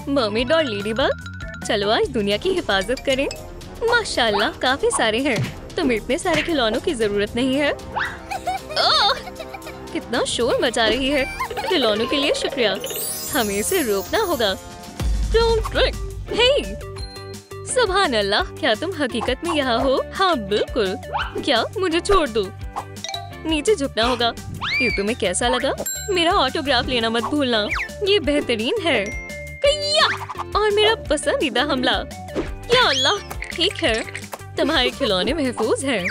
Mermaid और ladybug, चलो आज दुनिया की हिफाजत करें। माशाल्लाह काफी सारे हैं। तुम्हें इतने सारे खिलौनों की जरूरत नहीं है। ओह! कितना शोर मचा रही है। खिलौनों के लिए शुक्रिया। हमें इसे रोकना होगा। हे! सुभान अल्लाह, क्या तुम हकीकत में यहाँ हो? हाँ बिल्कुल। क्या? मुझे छोड़ दो। नीचे झुकना होगा। ये तुम्हें कैसा लगा? मेरा ऑटोग्राफ लेना मत भूलना। ये बेहतरीन है। कయ్యా! और मेरा पसंदीदा हमला। या अल्लाह! ठीक है, तुम्हारे खिलौने महफूज हैं।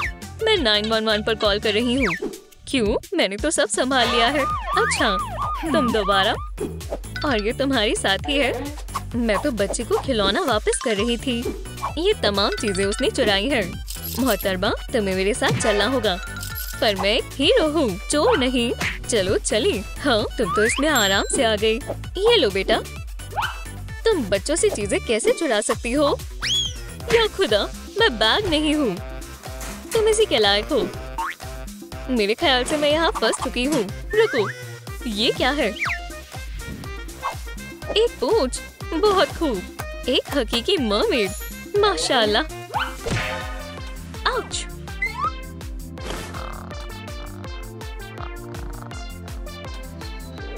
मैं 911 पर कॉल कर रही हूँ। क्यों? मैंने तो सब संभाल लिया है। अच्छा, तुम दोबारा? और ये तुम्हारी साथी है। मैं तो बच्चे को खिलौना वापस कर रही थी। ये तमाम चीजें उसने चुराई है। मोहतरमा, तुम्हें मेरे साथ चलना होगा। पर मैं एक हीरो हूँ, चोर नहीं। चलो चली। हाँ, तुम तो इसमें आराम से आ गई। ये लो बेटा। तुम बच्चों से चीजें कैसे चुरा सकती हो? या खुदा, मैं बैग नहीं हूँ। तुम इसी के लायक हो। मेरे ख्याल से मैं यहाँ फंस चुकी हूँ। रुको, ये क्या है? एक पूंछ। बहुत खूब। एक हकीकी मरमेड। माशाल्लाह। आउच!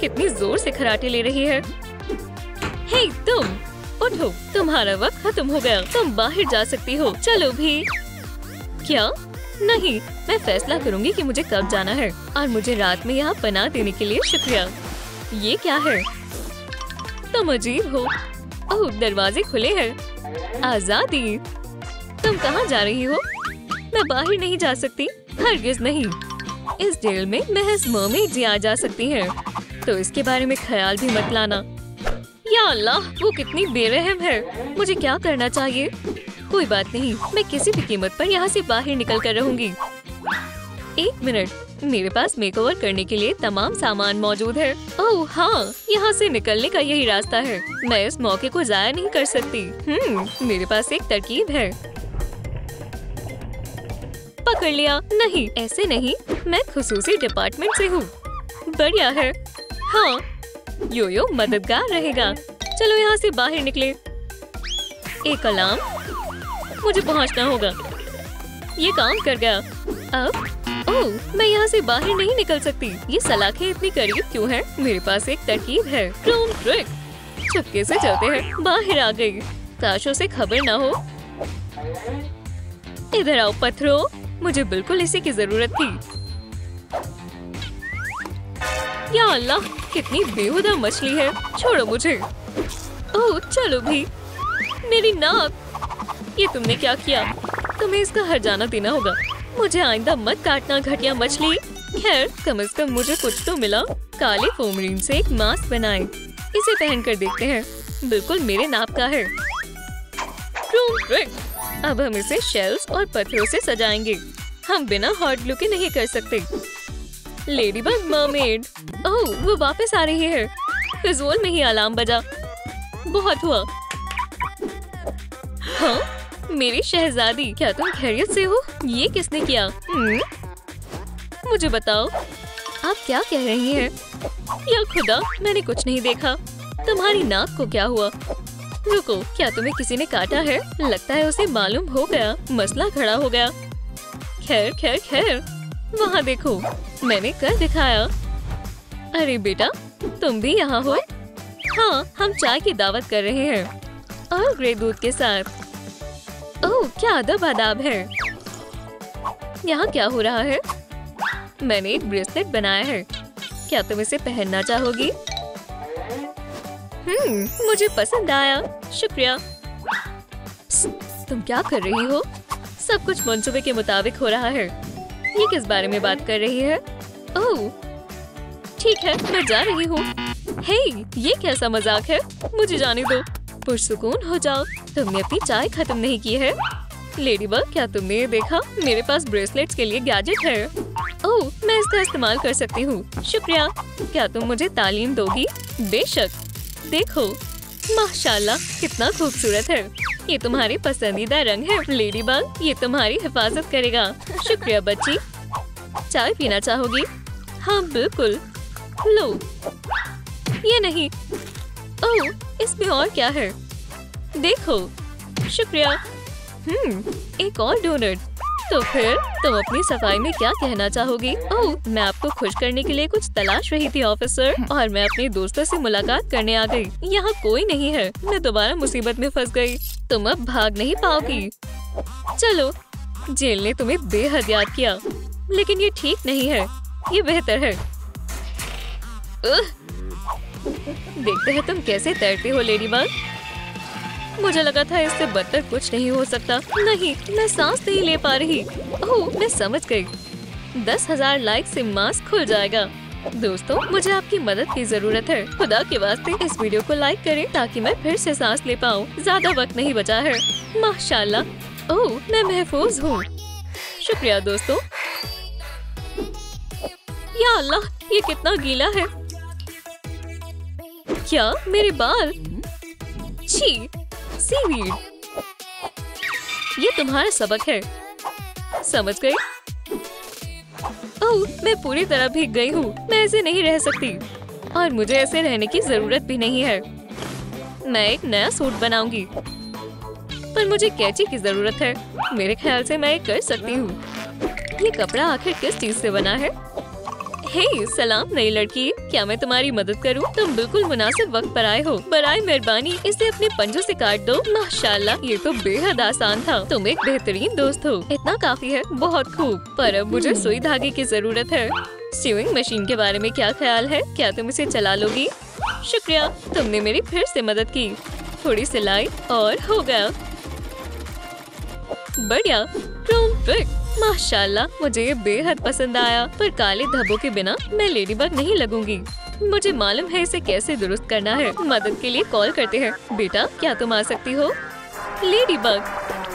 कितनी जोर से खराटे ले रही है। हे तुम, उठो। तुम्हारा वक्त खत्म हो गया। तुम बाहर जा सकती हो। चलो भी। क्या? नहीं, मैं फैसला करूंगी कि मुझे कब जाना है। और मुझे रात में यहाँ पनाह देने के लिए शुक्रिया। ये क्या है? तुम अजीब हो। ओह, दरवाजे खुले हैं। आजादी। तुम कहाँ जा रही हो? मैं बाहर नहीं जा सकती। हरगिज नहीं। इस जेल में महज मरमेड्स ही आ जा सकती हैं। तो इसके बारे में ख्याल भी मत लाना। या अल्लाह, वो कितनी बेरहम है। मुझे क्या करना चाहिए? कोई बात नहीं, मैं किसी भी कीमत पर यहाँ से बाहर निकल कर रहूंगी। एक मिनट, मेरे पास मेकओवर करने के लिए तमाम सामान मौजूद है। ओह हाँ, यहाँ से निकलने का यही रास्ता है। मैं इस मौके को जाया नहीं कर सकती। मेरे पास एक तरकीब है। पकड़ लिया। नहीं, ऐसे नहीं। मैं खुसूसी डिपार्टमेंट से हूँ। बढ़िया है। हाँ, यो मददगार रहेगा। चलो यहाँ से बाहर निकले। एक अलार्म। मुझे पहुँचना होगा। ये काम कर गया। अब ओह, मैं यहाँ से बाहर नहीं निकल सकती। ये सलाखें इतनी करीब क्यों हैं? मेरे पास एक तरकीब है। Room trick. चुपके से चलते हैं। बाहर आ गई। काश उसे खबर ना हो। इधर आओ पत्थरों। मुझे बिल्कुल इसी की जरूरत थी। या अल्लाह, कितनी बेहुदा मछली है। छोड़ो मुझे। ओह, चलो भी। मेरी नाक। ये तुमने क्या किया? तुम्हें इसका हर्जाना देना होगा। मुझे आइंदा मत काटना, घटिया मछली। खैर, कम से कम मुझे कुछ तो मिला। काले फोमरीन से एक मास्क बनाए। इसे पहनकर देखते हैं। बिल्कुल मेरे नाप का है। अब हम इसे शेल्स और पत्थरों से सजाएंगे। हम बिना हॉट ग्लू के नहीं कर सकते। Ladybug mermaid. ओह, वो वापस आ रही है। फिजूल में ही अलार्म बजा। बहुत हुआ। हाँ, मेरी शहजादी, क्या तुम खैरियत से हो? ये किसने किया? मुझे बताओ, आप क्या कह रही हैं? या खुदा, मैंने कुछ नहीं देखा। तुम्हारी नाक को क्या हुआ? रुको, क्या तुम्हें किसी ने काटा है? लगता है उसे मालूम हो गया। मसला खड़ा हो गया। खैर खैर खैर, वहाँ देखो, मैंने कर दिखाया। अरे बेटा, तुम भी यहाँ हो? हाँ, हम चाय की दावत कर रहे हैं और ग्रे दूध के साथ। ओह, क्या अदब आदाब है। यहाँ क्या हो रहा है? मैंने एक ब्रेसलेट बनाया है। क्या तुम इसे पहनना चाहोगी? मुझे पसंद आया। शुक्रिया। तुम क्या कर रही हो? सब कुछ मंसूबे के मुताबिक हो रहा है। ये किस बारे में बात कर रही है? ओह, ठीक है, मैं जा रही हूँ। हे, ये कैसा मजाक है? मुझे जाने दो। पुरसुकून हो जाओ। तुमने अपनी चाय खत्म नहीं की है। लेडीबग, क्या तुमने ये देखा? मेरे पास ब्रेसलेट्स के लिए गैजेट है। ओह, मैं इसका इस्तेमाल कर सकती हूँ। शुक्रिया। क्या तुम मुझे तालीम दोगी? बेशक। देखो, माशाल्लाह, कितना खूबसूरत है। ये तुम्हारी पसंदीदा रंग है। लेडीबग, ये तुम्हारी हिफाजत करेगा। शुक्रिया बच्ची। चाय पीना चाहोगी? हाँ बिल्कुल। लो। ये नहीं। ओह, इसमें और क्या है? देखो, शुक्रिया। एक और डोनट। तो फिर तुम अपनी सफाई में क्या कहना चाहोगी? ओह, मैं आपको खुश करने के लिए कुछ तलाश रही थी ऑफिसर, और मैं अपने दोस्तों से मुलाकात करने आ गई। यहाँ कोई नहीं है। मैं दोबारा मुसीबत में फंस गई। तुम अब भाग नहीं पाओगी। चलो, जेल ने तुम्हें बेहद याद किया, लेकिन ये ठीक नहीं है। ये बेहतर है। देखते हैं तुम कैसे तैरते हो लेडीबग। मुझे लगा था इससे बदतर कुछ नहीं हो सकता। नहीं, मैं सांस नहीं ले पा रही। ओह, मैं समझ गई। 10,000 लाइक से मास्क खुल जाएगा। दोस्तों, मुझे आपकी मदद की जरूरत है। खुदा के वास्ते इस वीडियो को लाइक करें ताकि मैं फिर से सांस ले पाऊँ। ज्यादा वक्त नहीं बचा है। माशाल्लाह। ओह, मैं महफूज हूँ। शुक्रिया दोस्तों। या अल्लाह, ये कितना गीला है। क्या मेरे बाल? छी, सीवीड। ये तुम्हारा सबक है। समझ गई? ओह, मैं पूरी तरह भीग गई हूँ। मैं ऐसे नहीं रह सकती, और मुझे ऐसे रहने की जरूरत भी नहीं है। मैं एक नया सूट बनाऊंगी, पर मुझे कैंची की जरूरत है। मेरे ख्याल से मैं ये कर सकती हूँ। ये कपड़ा आखिर किस चीज से बना है? हे, सलाम नई लड़की, क्या मैं तुम्हारी मदद करूं? तुम बिल्कुल मुनासिब वक्त पर आए हो। बराए मेहरबानी इसे अपने पंजों से काट दो। माशाल्लाह, ये तो बेहद आसान था। तुम एक बेहतरीन दोस्त हो। इतना काफी है। बहुत खूब। पर अब मुझे सुई धागे की जरूरत है। स्यूइंग मशीन के बारे में क्या ख्याल है? क्या तुम इसे चला लोगी? शुक्रिया, तुमने मेरी फिर से मदद की। थोड़ी सिलाई और हो गया। बढ़िया। माशाल्लाह, मुझे ये बेहद पसंद आया। पर काले धब्बों के बिना मैं लेडीबग नहीं लगूंगी। मुझे मालूम है इसे कैसे दुरुस्त करना है। मदद के लिए कॉल करते हैं। बेटा, क्या तुम आ सकती हो? लेडीबग,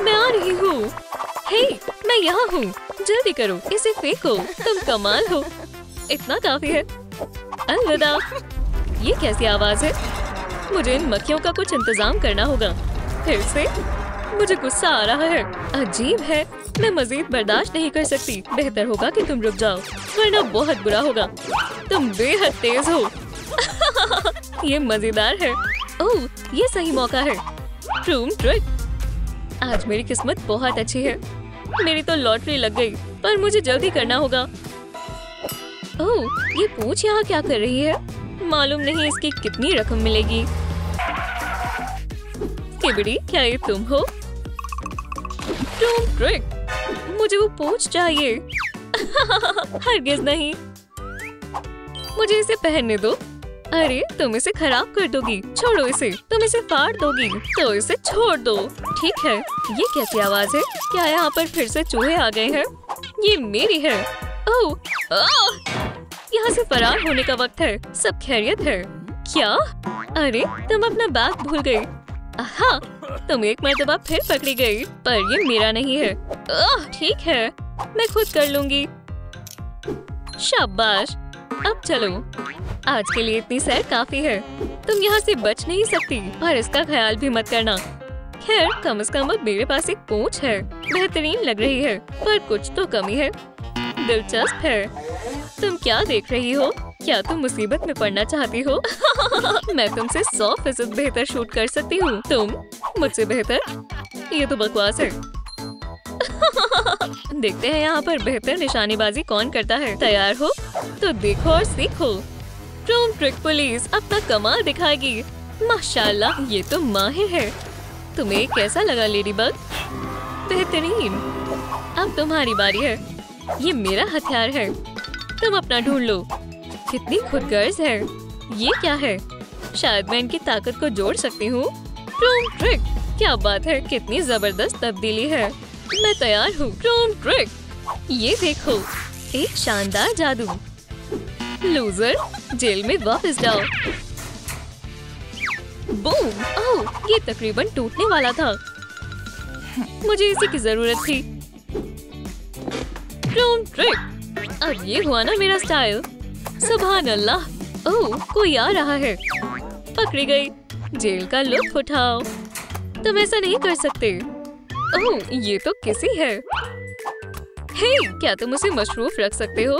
मैं आ रही हूँ। हे, मैं यहाँ हूँ। जल्दी करो, इसे फेंको। तुम कमाल हो। इतना काफी है। अलविदा। ये कैसी आवाज है? मुझे इन मक्खियों का कुछ इंतजाम करना होगा। फिर से मुझे गुस्सा आ रहा है। अजीब है। मैं मजीद बर्दाश्त नहीं कर सकती। बेहतर होगा कि तुम रुक जाओ, वरना बहुत बुरा होगा। तुम बेहद तेज हो। ये मजेदार है। ओह, ये सही मौका है। Room trick. आज मेरी किस्मत बहुत अच्छी है। मेरी तो लॉटरी लग गई, पर मुझे जल्दी करना होगा। ओह, ये पूंछ यहाँ क्या कर रही है? मालूम नहीं इसकी कितनी रकम मिलेगी। किबड़ी, क्या ये तुम हो? Room trick. मुझे वो पूंछ चाहिए। हरगिज नहीं। मुझे इसे पहनने दो। अरे, तुम इसे खराब कर दोगी। छोड़ो इसे। तुम इसे फाड़ दोगी, तो इसे छोड़ दो। ठीक है। ये कैसी आवाज है? क्या यहाँ पर फिर से चूहे आ गए हैं? ये मेरी है। ओह, यहाँ से फरार होने का वक्त है। सब खैरियत है क्या? अरे, तुम अपना बैग भूल गई। हाँ, तुम एक मर्तबा फिर पकड़ी गई, पर ये मेरा नहीं है। ठीक है, मैं खुद कर लूंगी। शाबाश। अब चलो, आज के लिए इतनी सैर काफी है। तुम यहाँ से बच नहीं सकती, और इसका ख्याल भी मत करना। खैर, कम से कम अब मेरे पास एक पूंछ है। बेहतरीन लग रही है, पर कुछ तो कमी है। दिलचस्प है। तुम क्या देख रही हो? क्या तुम मुसीबत में पड़ना चाहती हो? मैं तुमसे 100% बेहतर शूट कर सकती हूँ। तुम मुझसे बेहतर? ये तो बकवास है। देखते हैं यहाँ पर बेहतर निशानेबाजी कौन करता है। तैयार हो? तो देखो और सीखो। रूम ट्रिक पुलिस अपना कमाल दिखाएगी। माशाल्लाह, ये तो माहिर है। तुम्हें कैसा लगा लेडीबग? बेहतरीन। अब तुम्हारी बारी है। ये मेरा हथियार है। तुम अपना ढूंढ लो। कितनी खुदगर्ज है। ये क्या है? शायद मैं इनकी ताकत को जोड़ सकती हूँ। Room trick. क्या बात है, कितनी जबरदस्त तब्दीली है। मैं तैयार हूँ। Room trick. ये देखो, एक शानदार जादू। लूजर, जेल में वापस जाओ। बूम। ओह, ये तकरीबन टूटने वाला था। मुझे इसी की जरूरत थी। Room trick. अब ये हुआ ना मेरा स्टाइल। सुभान अल्लाह। ओह, कोई आ रहा है। पकड़ी गई। जेल का लुत्फ उठाओ। तुम ऐसा नहीं कर सकते। ओह, ये तो किसी है। हे, क्या तुम उसे मशरूफ रख सकते हो?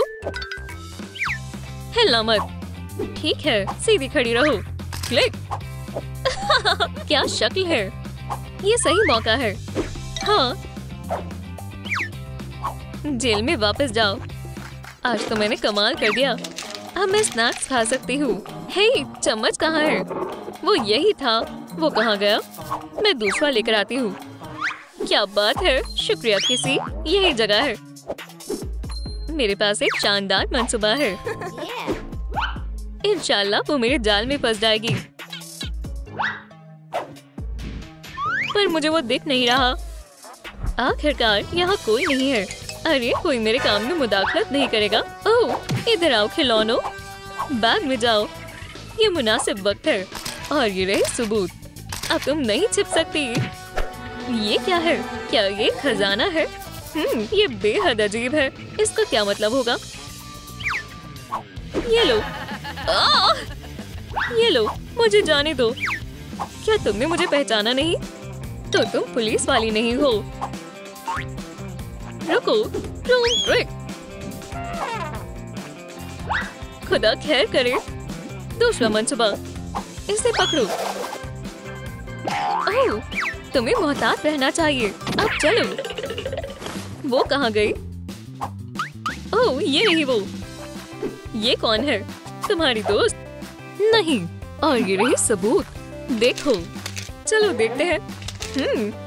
हिलना मत। ठीक है, सीधी खड़ी रहो। क्लिक। क्या शक्ल है, ये सही मौका है। हाँ, जेल में वापस जाओ। आज तो मैंने कमाल कर दिया। अब मैं स्नैक्स खा सकती हूँ। हे, चम्मच कहाँ है? वो यही था। वो कहाँ गया? मैं दूसरा लेकर आती हूँ। क्या बात है, शुक्रिया किसी, यही जगह है। मेरे पास एक शानदार मंसूबा है। इंशाल्लाह वो मेरे जाल में फंस जाएगी। पर मुझे वो दिख नहीं रहा। आखिरकार यहाँ कोई नहीं है। अरे, कोई मेरे काम में मुदाखलत नहीं करेगा। ओह, इधर आओ खिलौनों, बैग में जाओ। ये मुनासिब वक्त है और ये रहे सबूत। अब तुम नहीं छिप सकती। ये क्या है? क्या ये खजाना है? ये बेहद अजीब है। इसका क्या मतलब होगा? ये लो। ये लो, मुझे जाने दो। क्या तुमने मुझे पहचाना नहीं? तो तुम पुलिस वाली नहीं हो। रुको, ट्रिक। खुदा खैर करे। दूसरा मंसूबा, इसे पकड़ो। ओह, तुम्हें मोहतात रहना चाहिए। अब चलो। वो कहाँ गई? ओह, ये नहीं वो। ये कौन है? तुम्हारी दोस्त? नहीं। और ये रही सबूत। देखो, चलो देखते हैं।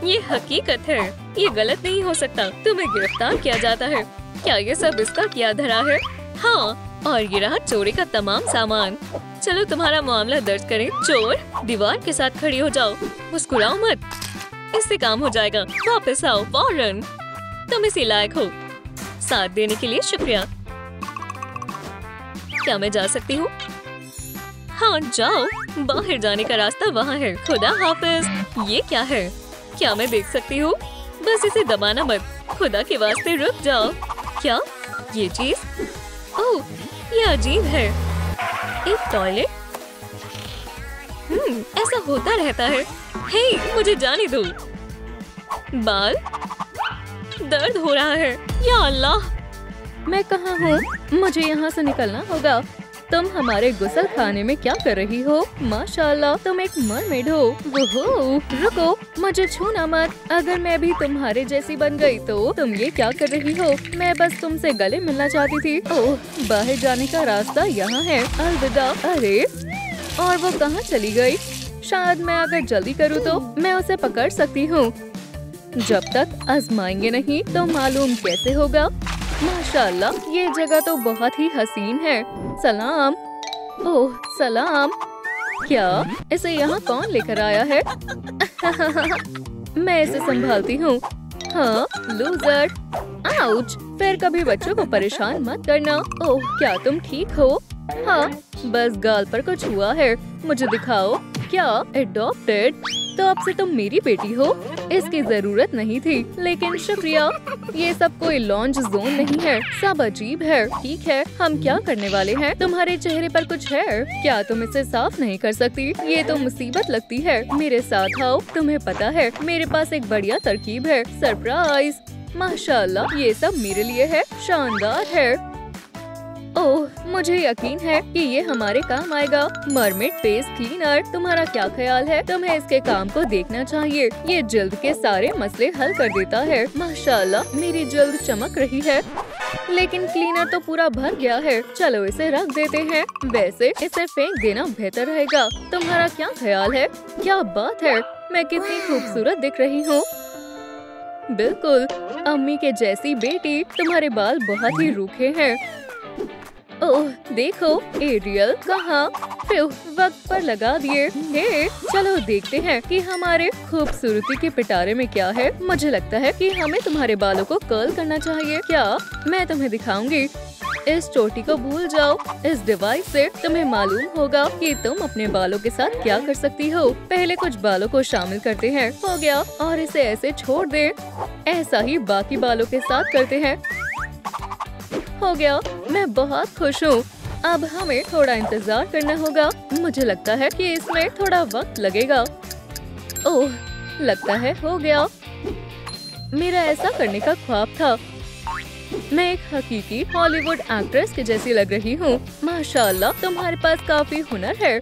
ये हकीकत है। ये गलत नहीं हो सकता। तुम्हें गिरफ्तार किया जाता है। क्या ये सब इसका किया धरा है? हाँ, और ये रहा चोरी का तमाम सामान। चलो तुम्हारा मामला दर्ज करें। चोर, दीवार के साथ खड़ी हो जाओ। मुस्कुराओ मत, इससे काम हो जाएगा। वापस आओ फौरन। तुम इसी लायक हो। साथ देने के लिए शुक्रिया। क्या मैं जा सकती हूँ? हाँ, जाओ। बाहर जाने का रास्ता वहाँ है। खुदा हाफिज। ये क्या है? क्या मैं देख सकती हूँ? बस इसे दबाना मत। खुदा के वास्ते रुक जाओ। क्या ये चीज? ओह, ये अजीब है। एक टॉयलेट। ऐसा होता रहता है। हे, मुझे जाने दो। बाल, दर्द हो रहा है। या अल्लाह, मैं कहाँ हूँ? मुझे यहाँ से निकलना होगा। तुम हमारे गुसल खाने में क्या कर रही हो? माशाल्लाह, तुम एक मरमेड हो। वो रुको, मुझे छूना मत। अगर मैं भी तुम्हारे जैसी बन गई तो तुम ये क्या कर रही हो? मैं बस तुमसे गले मिलना चाहती थी। ओह, बाहर जाने का रास्ता यहाँ है। अलविदा। अरे, और वो कहाँ चली गई? शायद मैं अगर जल्दी करूँ तो मैं उसे पकड़ सकती हूँ। जब तक आजमाएंगे नहीं तो मालूम कैसे होगा। माशाल्लाह, ये जगह तो बहुत ही हसीन है। सलाम। ओह, सलाम। क्या इसे यहाँ कौन लेकर आया है? मैं इसे संभालती हूँ। हाँ, लूजर। आउच, फिर कभी बच्चों को परेशान मत करना। ओह, क्या तुम ठीक हो? हाँ, बस गाल पर कुछ हुआ है। मुझे दिखाओ। क्या एडॉप्टेड? तो अब से तुम मेरी बेटी हो। इसकी जरूरत नहीं थी, लेकिन शुक्रिया। ये सब कोई लॉन्च जोन नहीं है। सब अजीब है। ठीक है, हम क्या करने वाले हैं? तुम्हारे चेहरे पर कुछ है? क्या तुम इसे साफ नहीं कर सकती? ये तो मुसीबत लगती है। मेरे साथ आओ। तुम्हें पता है, मेरे पास एक बढ़िया तरकीब है। सरप्राइज। माशाल्लाह, ये सब मेरे लिए है। शानदार है। ओह, मुझे यकीन है कि ये हमारे काम आएगा। मरमेड फेस क्लीनर, तुम्हारा क्या ख्याल है? तुम्हें इसके काम को देखना चाहिए। ये जल्द के सारे मसले हल कर देता है। माशाल्लाह, मेरी जल्द चमक रही है। लेकिन क्लीनर तो पूरा भर गया है। चलो इसे रख देते हैं। वैसे इसे फेंक देना बेहतर रहेगा। तुम्हारा क्या ख्याल है? क्या बात है, मैं कितनी खूबसूरत दिख रही हूँ। बिल्कुल, अम्मी के जैसी बेटी। तुम्हारे बाल बहुत ही रूखे हैं। ओह, देखो, एरियल कहाँ? वक्त पर लगा दिए। हे, चलो देखते हैं कि हमारे खूबसूरती के पिटारे में क्या है। मुझे लगता है कि हमें तुम्हारे बालों को कर्ल करना चाहिए। क्या? मैं तुम्हें दिखाऊंगी। इस चोटी को भूल जाओ। इस डिवाइस से तुम्हें मालूम होगा कि तुम अपने बालों के साथ क्या कर सकती हो। पहले कुछ बालों को शामिल करते हैं। हो गया, और इसे ऐसे छोड़ दे। ऐसा ही बाकी बालों के साथ करते हैं। हो गया, मैं बहुत खुश हूँ। अब हमें थोड़ा इंतजार करना होगा। मुझे लगता है कि इसमें थोड़ा वक्त लगेगा। ओह, लगता है हो गया। मेरा ऐसा करने का ख्वाब था। मैं एक हकीकी हॉलीवुड एक्ट्रेस के जैसी लग रही हूँ। माशाल्लाह, तुम्हारे पास काफी हुनर है।